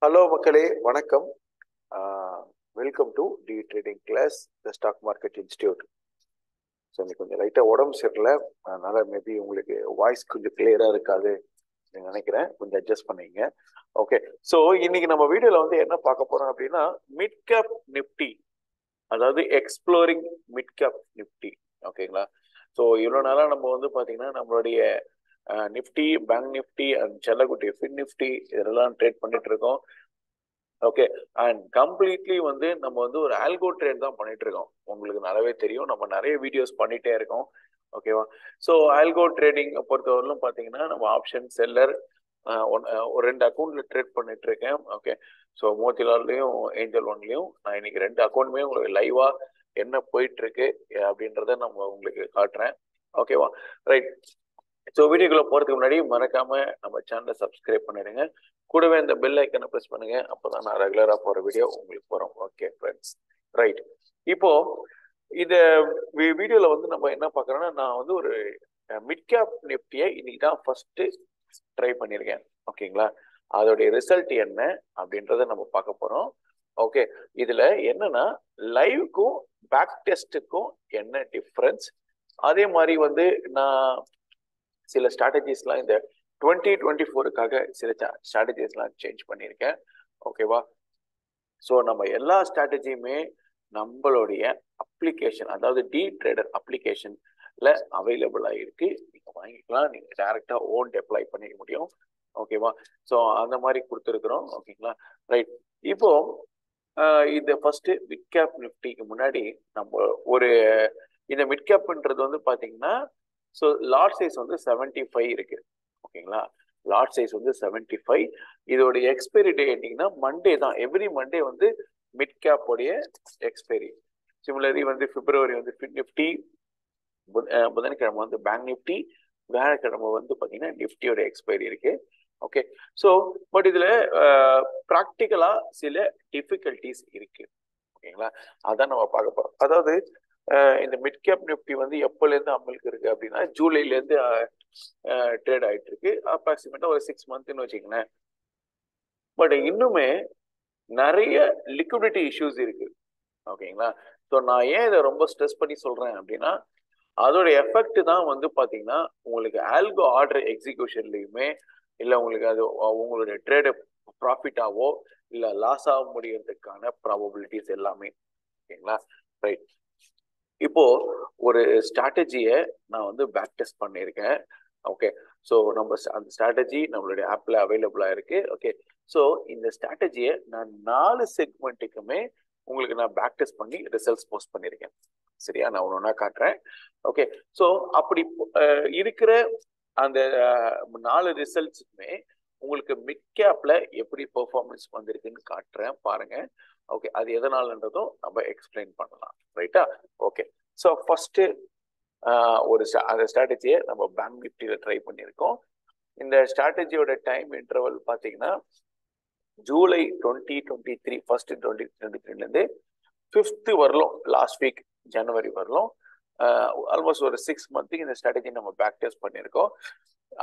Hello மக்களே, வணக்கம். Welcome to D trading class, the stock market institute. So இன்னைக்கு கொஞ்சம் லைட்டாக உடம்பு சரியில்லை, அதனால மேபி உங்களுக்கு வாய்ஸ் கொஞ்சம் கிளியராக இருக்காது நினைக்கிறேன். கொஞ்சம் அட்ஜஸ்ட் பண்ணிங்க. ஓகே, ஸோ இன்னைக்கு நம்ம வீடியோவில் வந்து என்ன பார்க்க போறோம் அப்படின்னா, மிட் கேப் நிஃப்டி, அதாவது எக்ஸ்ப்ளோரிங் மிட் கேப் நிஃப்டி. ஓகேங்களா? ஸோ இவ்வளோ நாளாக நம்ம வந்து பார்த்தீங்கன்னா நம்மளுடைய நிஃப்டி, பேங்க் நிஃப்டி அண்ட் செல்லகுட்டி ஃபின் நிஃப்டி இதெல்லாம் ட்ரேட் பண்ணிட்டு இருக்கோம். ஓகே, அண்ட் கம்ப்ளீட்லி வந்து நம்ம வந்து ஒரு ஆல்கோ ட்ரேட் தான் பண்ணிட்டு இருக்கோம். உங்களுக்கு நல்லாவே தெரியும், நம்ம நிறைய வீடியோஸ் பண்ணிட்டே இருக்கோம். ஓகேவா? ஸோ ஆல்கோ ட்ரேடிங் பொறுத்தவரையிலும் பார்த்தீங்கன்னா நம்ம ஆப்ஷன் செல்லர் ஒரு 2 அக்கௌண்ட்ல ட்ரேட் பண்ணிட்டு இருக்கேன். ஓகே, ஸோ மோதிலால்லையும் ஏஞ்சல் ஒன்லையும் நான் இன்னைக்கு 2 அக்கௌண்ட்டுமே உங்களுக்கு லைவா என்ன போயிட்டு இருக்கு அப்படின்றத நம்ம உங்களுக்கு காட்டுறேன். ஓகேவா? ரைட். ஸோ வீடியோக்குள்ள போறதுக்கு முன்னாடி மறக்காம நம்ம சேனலை சப்ஸ்கிரைப் பண்ணிடுங்க. கூடவே இந்த பெல் ஐக்கனை ப்ரெஸ் பண்ணுங்க. அப்போதான் நான் ரெகுலரா போற வீடியோ உங்களுக்கு போறோம். Okay friends, right. இப்போ இந்த வீடியோல வந்து நம்ம என்ன பார்க்கறோம்னா, நான் வந்து ஒரு மிட் கேப் நிஃப்டியை இன்னைக்கு தான் ஃபர்ஸ்ட் ட்ரை பண்ணியிருக்கேன். ஓகேங்களா? அதோடைய ரிசல்ட் என்ன அப்படின்றத நம்ம பார்க்க போறோம். ஓகே, இதுல என்னன்னா லைவுக்கும் பேக் டெஸ்ட்டுக்கும் என்ன டிஃப்ரென்ஸ், அதே மாதிரி வந்து நான் சில ஸ்ட்ராட்டஜிஸ்லாம் இந்த 2024க்காக சில ஸ்ட்ராட்டஜிஸ்லாம் சேஞ்ச் பண்ணியிருக்கேன். ஓகேவா? ஸோ நம்ம எல்லா ஸ்ட்ராட்டஜியுமே நம்மளுடைய அப்ளிகேஷன், அதாவது டி ட்ரேடர் அப்ளிகேஷன்ல அவைலபிளாக இருக்கு. நீங்கள் வாங்கிக்கலாம், நீங்கள் டைரக்டா ஓன் அப்ளை பண்ணிக்க முடியும். ஓகேவா? ஸோ அந்த மாதிரி கொடுத்துருக்குறோம். ஓகேங்களா? ரைட். இப்போ இந்த ஃபர்ஸ்ட் மிட் கேப் நிஃப்டிக்கு முன்னாடி நம்ம ஒரு இந்த மிட் கேப்ன்றது வந்து பார்த்தீங்கன்னா, ஸோ லாட் சைஸ் வந்து 75 இருக்கு. ஓகேங்களா? லாட் சைஸ் வந்து 75. இதோட எக்ஸ்பைரி டேட்டிங்னா மண்டே தான். எவ்ரி மண்டே வந்து மிட் கேப் உடைய எக்ஸ்பைரி. சிமிலரி வந்து பிப்ரவரி வந்து ஃபின் நிஃப்டி, புதன்கிழமை வந்து பேங்க் நிஃப்டி, வியாழக்கிழமை வந்து பார்த்தீங்கன்னா நிஃப்டியோட எக்ஸ்பைரி இருக்கு. ஓகே, ஸோ பட் இதுல ப்ராக்டிக்கலா சில டிஃபிகல்டிஸ் இருக்கு. ஓகேங்களா? அதான் நம்ம பார்க்க போறோம். அதாவது இந்த மிட் கேப் நிஃப்டி வந்து எப்போல இருந்து அமலுக்கு இருக்கு அப்படின்னா, ஜூலைல இருந்து ட்ரேட் ஆயிட்டு இருக்கு. அப்ராக்சிமேட்டா ஒரு 6 மந்த்னு வச்சுக்கோங்களேன். பட் இன்னுமே நிறைய லிக்விடிட்டி இஷ்யூஸ் இருக்கு. ஓகேங்களா? ஸோ நான் ஏன் இதை ரொம்ப ஸ்ட்ரெஸ் பண்ணி சொல்றேன் அப்படின்னா, அதோட எஃபெக்ட் தான் வந்து பாத்தீங்கன்னா உங்களுக்கு ஆல்கோ ஆர்டர் எக்ஸிகியூஷன்லயுமே இல்லை உங்களுக்கு அது உங்களுடைய ட்ரேடு ப்ராஃபிட்டாவோ இல்லை லாஸ் ஆக முடியறதுக்கான ப்ராபபிலிட்டிஸ் எல்லாமே. ஓகேங்களா? ரைட். இப்போ ஒரு ஸ்ட்ராட்டஜியை நான் வந்து பேக் டெஸ்ட் பண்ணியிருக்கேன். ஓகே, ஸோ நம்ம அந்த ஸ்ட்ராட்டஜி நம்மளுடைய ஆப்ல அவைலபிளா இருக்கு. ஓகே, ஸோ இந்த ஸ்ட்ராட்டஜியை நான் 4 செக்மெண்ட்டுக்குமே உங்களுக்கு நான் பேக் டெஸ்ட் பண்ணி ரிசல்ட்ஸ் போஸ்ட் பண்ணியிருக்கேன். சரியா? நான் ஒன்று ஒன்றா காட்டுறேன். ஓகே, ஸோ அப்படி இருக்கிற அந்த 4 ரிசல்ட்ஸுமே உங்களுக்கு மிட் கேப்ல எப்படி பெர்ஃபார்மன்ஸ் வந்திருக்குன்னு காட்டுறேன், பாருங்க. ஓகே, அது எதனாலன்றதும் நம்ம எக்ஸ்பிளைன் பண்ணலாம். ரைட்டா? ஓகே, ஸோ ஃபர்ஸ்ட் ஒரு அந்த ஸ்ட்ராட்டஜியை நம்ம பேங்க் நிஃப்டியில ட்ரை பண்ணியிருக்கோம். இந்த ஸ்ட்ராட்டஜியோட டைம் இன்டர்வல் பார்த்தீங்கன்னா ஜூலை 2023 ஃபர்ஸ்ட் 2023லேருந்து 5th வரலும், லாஸ்ட் வீக் ஜனவரி வரலும் ஆல்மோஸ்ட் ஒரு 6 மந்த்துக்கு இந்த ஸ்ட்ராட்டஜி நம்ம பேக் டெஸ்ட் பண்ணியிருக்கோம்.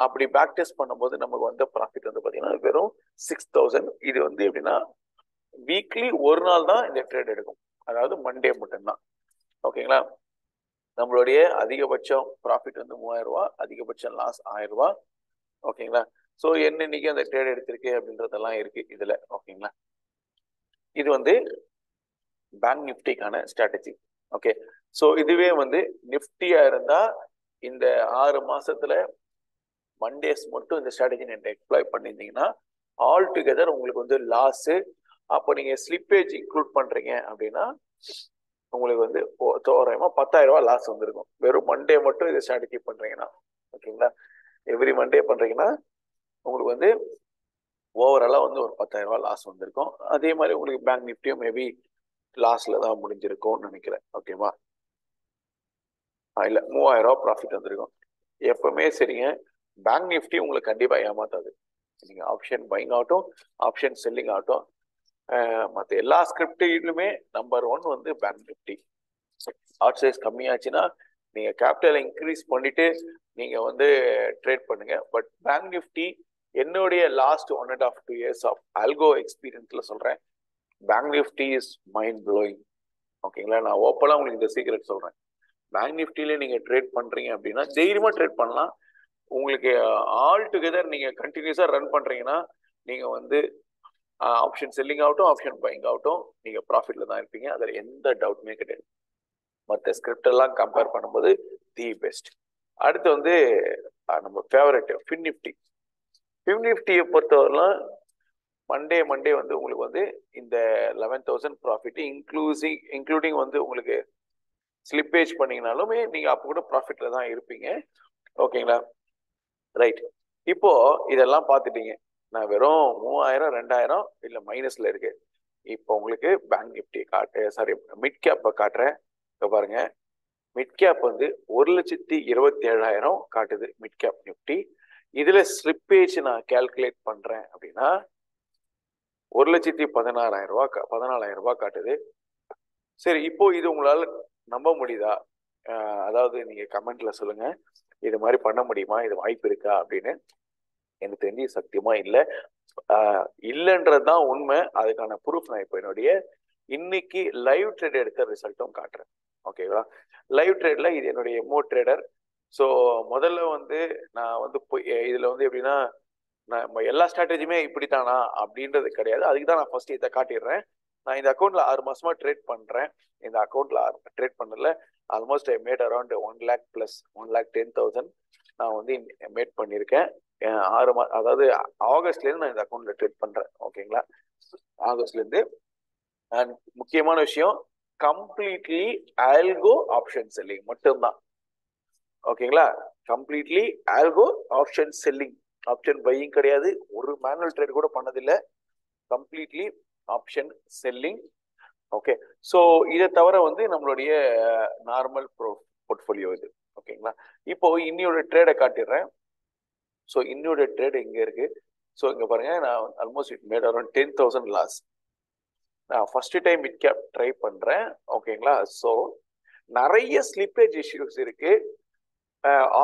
அப்படி பேக் டெஸ்ட் பண்ணும்போது நமக்கு வந்த ப்ராஃபிட் வந்து பார்த்தீங்கன்னா வெறும் 6000. இது வந்து எப்படின்னா வீக்லி ஒரு நாள் தான் இந்த ட்ரேட் எடுக்கும், அதாவது மண்டே மட்டும்தான். ஓகேங்களா? நம்மளுடைய அதிகபட்சம் ப்ராஃபிட் வந்து 3000 ரூபாய், அதிகபட்சம் லாஸ் 1000 ரூபாய். ஓகேங்களா? ஸோ என்னன்னைக்கு அந்த ட்ரேட் எடுத்திருக்கு அப்படின்றதெல்லாம் இருக்கு இதுல. ஓகேங்களா? இது வந்து பேங்க் நிஃப்டிக்கான ஸ்ட்ராட்டஜி. ஓகே, ஸோ இதுவே வந்து நிஃப்டியா இருந்தா இந்த 6 மாசத்துல மண்டேஸ் மட்டும் இந்த ஸ்ட்ராட்டஜி நீங்க எக்ஸ்ப்ளாய் பண்ணியிருந்தீங்கன்னா ஆல் டுகெதர் உங்களுக்கு வந்து லாஸ். அப்போ நீங்க ஸ்லிப்பேஜ் இன்க்ளூட் பண்றீங்க அப்படின்னா உங்களுக்கு வந்து தோராயமா 10,000 ரூபாய் லாஸ் வந்திருக்கும், வெறும் மண்டே மட்டும் இதை ஸ்ட்ராட்டஜி பண்றீங்கன்னா. ஓகேங்களா? எவ்ரி மண்டே பண்றீங்கன்னா உங்களுக்கு வந்து ஓவராலா வந்து ஒரு 10,000 ரூபாய் லாஸ் வந்திருக்கும். அதே மாதிரி உங்களுக்கு பேங்க் நிஃப்டியும் மேபி லாஸ்ல தான் முடிஞ்சிருக்கும்னு நினைக்கிறேன். ஓகேவா? இல்ல 3000 ரூபாய் ப்ராஃபிட் வந்திருக்கும். எப்பவுமே சரிங்க, பேங்க் நிஃப்டி உங்களுக்கு கண்டிப்பா ஏமாத்தாது. நீங்க ஆப்ஷன் பைங் ஆகட்டும், ஆப்ஷன் செல்லிங் ஆகட்டும், மற்ற எல்லா ஸ்கிரிப்டிலுமே நம்பர் 1 வந்து பேங்க் நிஃப்டி. லாட் சைஸ் கம்மியாச்சுன்னா நீங்க கேபிட்டல் இன்க்ரீஸ் பண்ணிட்டு நீங்க வந்து ட்ரேட் பண்ணுங்க. பட் பேங்க் நிஃப்டி என்னுடைய last 1.5 to 2 years of algo எக்ஸ்பீரியன்ஸ்ல சொல்றேன், bank Nifty is mind blowing. ஓகேங்களா, நான் ஓப்பனா உங்களுக்கு இந்த சீக்ரெட் சொல்றேன். பேங்க் நிஃப்டியில நீங்க ட்ரேட் பண்றீங்க அப்படின்னா தைரியமா ட்ரேட் பண்ணலாம். உங்களுக்கு ஆல் டுகெதர் நீங்க கண்டினியூஸா ரன் பண்றீங்கன்னா நீங்க வந்து ஆப்ஷன் செல்லிங் ஆகட்டும், ஆப்ஷன் பையிங் ஆகட்டும், நீங்க ப்ராஃபிட்ல தான் இருப்பீங்க. அதுல எந்த டவுட்டுமே கிடையாது. மற்ற ஸ்கிரிப்ட் எல்லாம் கம்பேர் பண்ணும்போது தி பெஸ்ட். அடுத்து வந்து நம்ம ஃபேவரட் ஃபின் நிஃப்டி. ஃபின் நிஃப்டியை பொறுத்தவரைலாம் மண்டே வந்து உங்களுக்கு வந்து இந்த 11,000 ப்ராஃபிட் இன்க்ளூடிங் வந்து உங்களுக்கு ஸ்லிப்பேஜ் பண்ணீங்கனாலுமே நீங்க அப்போ கூட ப்ராஃபிட்ல தான் இருப்பீங்க. ஓகேங்களா, ரைட். இப்போ இதெல்லாம் பார்த்துட்டீங்க. நான் வெறும் 3000 2000 இல்ல மைனஸ்ல இருக்கு. இப்போ உங்களுக்கு பேங்க் நிஃப்டி மிட் கேப்பை காட்டுறேன். பாருங்க, மிட் கேப் வந்து 1,27,000 காட்டுது மிட் கேப் நிஃப்டி. இதுல ஸ்லிப்பேஜ் நான் கால்குலேட் பண்றேன் அப்படின்னா 1,16,000 காட்டுது. சரி, இப்போ இது உங்களால நம்ப முடியுதா? அதாவது நீங்க கமெண்ட்ல சொல்லுங்க, இது மாதிரி பண்ண முடியுமா, இது வாய்ப்பு இருக்கா அப்படின்னு. எனக்கு தெரிஞ்சு சத்தியமா இல்லை. இல்லைன்றதுதான் உண்மை. அதுக்கான ப்ரூஃப் நான் இப்போ என்னுடைய இன்னைக்கு லைவ் ட்ரேட் எடுத்த ரிசல்ட்டும் காட்டுறேன். ஓகேவா, லைவ் ட்ரேட்ல இது என்னுடைய எமோ ட்ரேடர். ஸோ முதல்ல வந்து நான் வந்து இதுல வந்து எப்படின்னா நம்ம எல்லா ஸ்ட்ராட்டஜியுமே இப்படித்தானா அப்படின்றது கிடையாது. அதுக்கு தான் நான் ஃபர்ஸ்ட் இதை காட்டிடுறேன். நான் இந்த அக்கௌண்ட்ல 6 மாசமா ட்ரேட் பண்றேன். இந்த அக்கௌண்ட்ல ட்ரேட் பண்ணல almost I made around 1 lakh plus 1,10,000 நான் வந்து மேட் பண்ணியிருக்கேன். 6 அதாவது ஆகஸ்ட்ல இருந்து நான் இந்த அக்கௌண்ட்ல ட்ரேட் பண்றேன். ஓகேங்களா, ஆகஸ்ட்ல இருந்து. அண்ட் முக்கியமான விஷயம், கம்ப்ளீட்லி ஆல்கோ ஆப்ஷன் செல்லிங் மட்டும்தான். ஓகேங்களா, completely algo option selling, option buying கிடையாது. ஒரு மேனுவல் ட்ரேட் கூட பண்ணதில்லை. Completely option selling. Okay, so இதை தவிர வந்து நம்மளுடைய நார்மல் போர்ட்ஃபோலியோ இது. ஓகேங்களா, இப்போ இன்னையோட ட்ரேடை காட்டிடுறேன். ஸோ இன்னையோட ட்ரேட் இங்க இருக்கு. ஸோ இங்க பாருங்க, நான் almost it made around 10,000 loss. நான் first time mid cap try பண்றேன். ஓகேங்களா, ஸோ நிறைய ஸ்லிப்பேஜ் இஷ்யூஸ் இருக்கு.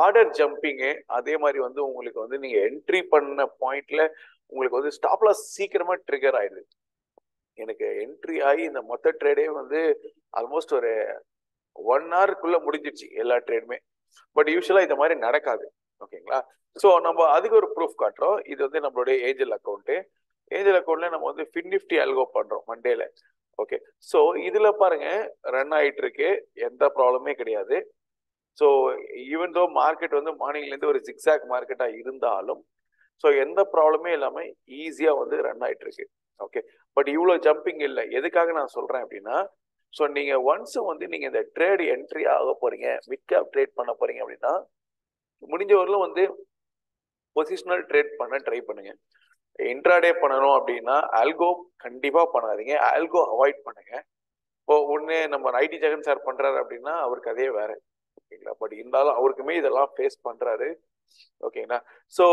ஆர்டர் ஜம்பிங்கு, அதே மாதிரி வந்து உங்களுக்கு வந்து நீங்க என்ட்ரி பண்ண பாயிண்ட்ல உங்களுக்கு வந்து ஸ்டாப் லாஸ் சீக்கிரமா ட்ரிகர் ஆயிடுது. எனக்கு என்ட்ரி ஆகி இந்த மொத்த ட்ரேடே வந்து ஆல்மோஸ்ட் ஒரு 1 hourக்குள்ள முடிஞ்சிடுச்சு எல்லா ட்ரேடுமே. பட் யூஸ்வலா இந்த மாதிரி நடக்காது. ஓகேங்களா, ஸோ நம்ம அதுக்கு ஒரு ப்ரூஃப் காட்டுறோம். இது வந்து நம்மளுடைய ஏஞ்சல் அக்கௌண்ட். ஏஞ்சல் அக்கௌண்ட்ல நம்ம வந்து ஃபின் நிஃப்டி அல்கோ பண்றோம் மண்டேல. ஓகே, ஸோ இதுல பாருங்க ரன் ஆயிட்டு இருக்கு, எந்த ப்ராப்ளமே கிடையாது. ஸோ ஈவன் தோ மார்க்கெட் வந்து மார்னிங்ல இருந்து ஒரு ஜிக்ஸாக் மார்க்கெட்டா இருந்தாலும் ஸோ எந்த ப்ராப்ளமே இல்லாம ஈஸியா வந்து ரன் ஆயிட்டு இருக்கு. ஓகே, பட் இவ்வளோ ஜம்பிங் இல்லை. எதுக்காக நான் சொல்றேன் அப்படின்னா, ஸோ நீங்க ஒன்ஸ் வந்து நீங்க இந்த ட்ரேட் என்ட்ரி ஆக போறீங்க, மிட் கேப் ட்ரேட் பண்ண போறீங்க அப்படின்னா முடிஞ்சவரையிலும் வந்து பொசிஷனல் ட்ரேட் பண்ண ட்ரை பண்ணுங்க. இன்ட்ராடே பண்ணணும் அப்படின்னா ஆல்கோ கண்டிப்பா பண்ணாதீங்க, ஆல்கோ அவாய்ட் பண்ணுங்க. இப்போ ஒண்ணு நம்ம ஐடி ஜெகன் சார் பண்றாரு அப்படின்னா அவருக்கு அதே வேற. ஓகேங்களா, பட் இருந்தாலும் அவருக்குமே இதெல்லாம் ஃபேஸ் பண்றாரு. ஓகேங்களா, ஸோ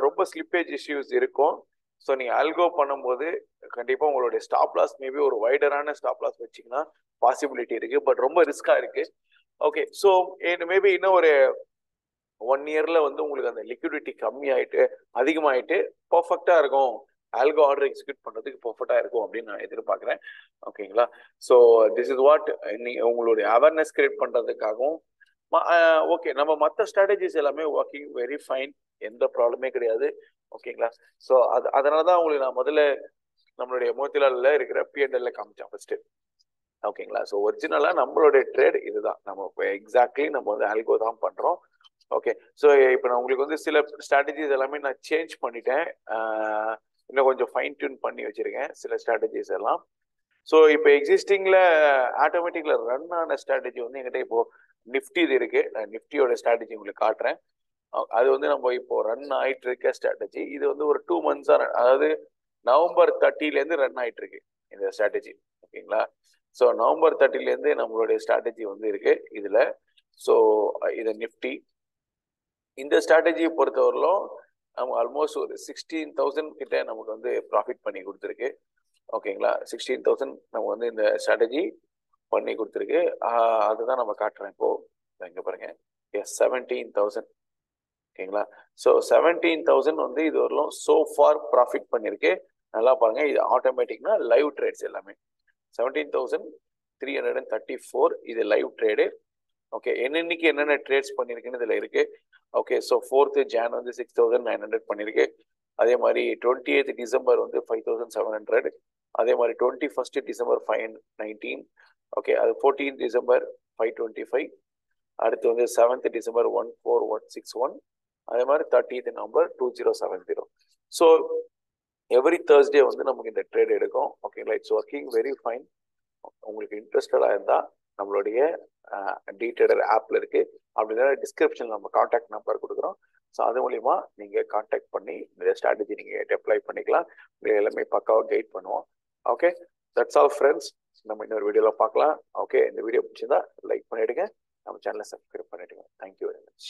ரொம்ப ஸ்லிப்பேஜ் இஷ்யூஸ் இருக்கும். ஸோ நீங்க ஆல்கோ பண்ணும்போது கண்டிப்பா உங்களுடைய ஸ்டாப் லாஸ் மேபி ஒரு வைடரான ஸ்டாப் லாஸ் வச்சிங்கன்னா பாசிபிலிட்டி இருக்கு, பட் ரொம்ப ரிஸ்கா இருக்கு. ஓகே, ஸோ மேபி இன்னும் ஒரு 1 yearல வந்து உங்களுக்கு அந்த லிக்விடிட்டி கம்மி ஆயிட்டு அதிகமாயிட்டு பர்ஃபெக்டா இருக்கும், ஆல்கோ ஆர்டர் எக்ஸிக்யூட் பண்றதுக்கு பர்ஃபெக்டா இருக்கும் அப்படின்னு நான் எதிர்பார்க்கிறேன். ஓகேங்களா, ஸோ திஸ் இஸ் வாட் உங்களுடைய அவேர்னஸ் கிரியேட் பண்றதுக்காகவும். ஓகே, நம்ம மற்ற ஸ்ட்ராட்டஜிஸ் எல்லாமே ஒர்க்கிங் வெரி ஃபைன், எந்த ப்ராப்ளமே கிடையாது. ஓகேங்களா, ஸோ அதனாலதான் உங்களுக்கு நான் முதல்ல நம்மளுடைய மோத்திலால இருக்கிற P&L காமிச்சேன் ஃபர்ஸ்ட். ஓகேங்களா, ஸோ ஒரிஜினலா நம்மளுடைய ட்ரேட் இதுதான். நம்ம எக்ஸாக்ட்லி நம்ம வந்து ஆல்கோ தான் பண்றோம். ஓகே, ஸோ இப்போ நான் உங்களுக்கு வந்து சில ஸ்ட்ராட்டஜிஸ் எல்லாமே நான் சேஞ்ச் பண்ணிட்டேன். இன்னும் கொஞ்சம் ஃபைன் டியூன் பண்ணி வச்சிருக்கேன் சில ஸ்ட்ராட்டஜிஸ் எல்லாம். ஸோ இப்போ எக்ஸிஸ்டிங்ல ஆட்டோமேட்டிக்ல ரன் ஆன ஸ்ட்ராட்டஜி வந்து எங்கிட்ட இப்போ நிஃப்டி இது இருக்கு. நான் நிஃப்டியோட ஸ்ட்ராட்டஜி உங்களுக்கு காட்டுறேன். அது வந்து நம்ம இப்போ ரன் ஆயிட்டு இருக்க ஸ்ட்ராட்டஜி. இது வந்து ஒரு 2 months அதாவது November 30 ரன் ஆயிட்டு இருக்கு இந்த ஸ்ட்ராட்டஜி. ஓகேங்களா, ஸோ November 30 நம்மளுடைய ஸ்ட்ராட்டஜி வந்து இருக்கு இதுல. ஸோ இது நிஃப்டி. இந்த ஸ்ட்ராட்டஜியை பொறுத்தவரையிலும் நம்ம ஆல்மோஸ்ட் ஒரு 16,000 கிட்ட நமக்கு வந்து ப்ராஃபிட் பண்ணி கொடுத்துருக்கு. ஓகேங்களா, 16,000 நம்ம வந்து இந்த ஸ்ட்ராட்டஜி பண்ணி கொடுத்துருக்கு. அதுதான் நம்ம காட்டுறேன் இப்போ. இங்க பாருங்க, 17,000. ஓகேங்களா? ஸோ 17,000 வந்து இது வரலாம் so far ப்ராஃபிட் பண்ணியிருக்கு. நல்லா பாருங்க, இது ஆட்டோமேட்டிக்னா லைவ் ட்ரேட்ஸ் எல்லாமே. 17,334 இது லைவ் ட்ரேடு. ஓகே, என்னன்னைக்கு என்னென்ன ட்ரேட்ஸ் பண்ணியிருக்குன்னு இதில் இருக்கு. ஓகே, ஸோ 4th Jan வந்து 6,900 பண்ணியிருக்கு. அதே மாதிரி 28th December வந்து 5,700. அதே மாதிரி 21st December 519. ஓகே, அது 14th December 525. அடுத்து வந்து 7th December 14161. அதே மாதிரி 30th November 2070. So every Thursday வந்து நமக்கு இந்த ட்ரேட் எடுக்கும். ஓகேங்களா? It's working very fine. உங்களுக்கு இன்ட்ரெஸ்டடாக இருந்தால் நம்மளுடைய டிட்ரேடர் ஆப்பில் இருக்கு. அப்படின்னா டிஸ்கிரிப்ஷன் நம்ம கான்டாக்ட் நம்பர் கொடுக்குறோம். ஸோ அது மூலிமா நீங்கள் கான்டாக்ட் பண்ணி இந்த ஸ்ட்ராட்டஜி நீங்கள் டெப்ளாய் பண்ணிக்கலாம். எல்லாமே பக்காவாக கைட் பண்ணுவோம். Okay, that's all friends. நம்ம இன்னொரு வீடியோவில் பார்க்கலாம். ஓகே, இந்த வீடியோ பிடிச்சிருந்தா லைக் பண்ணிவிடுங்க. நம்ம சேனலை சப்ஸ்கிரைப் பண்ணிவிடுங்க. Thank you very much.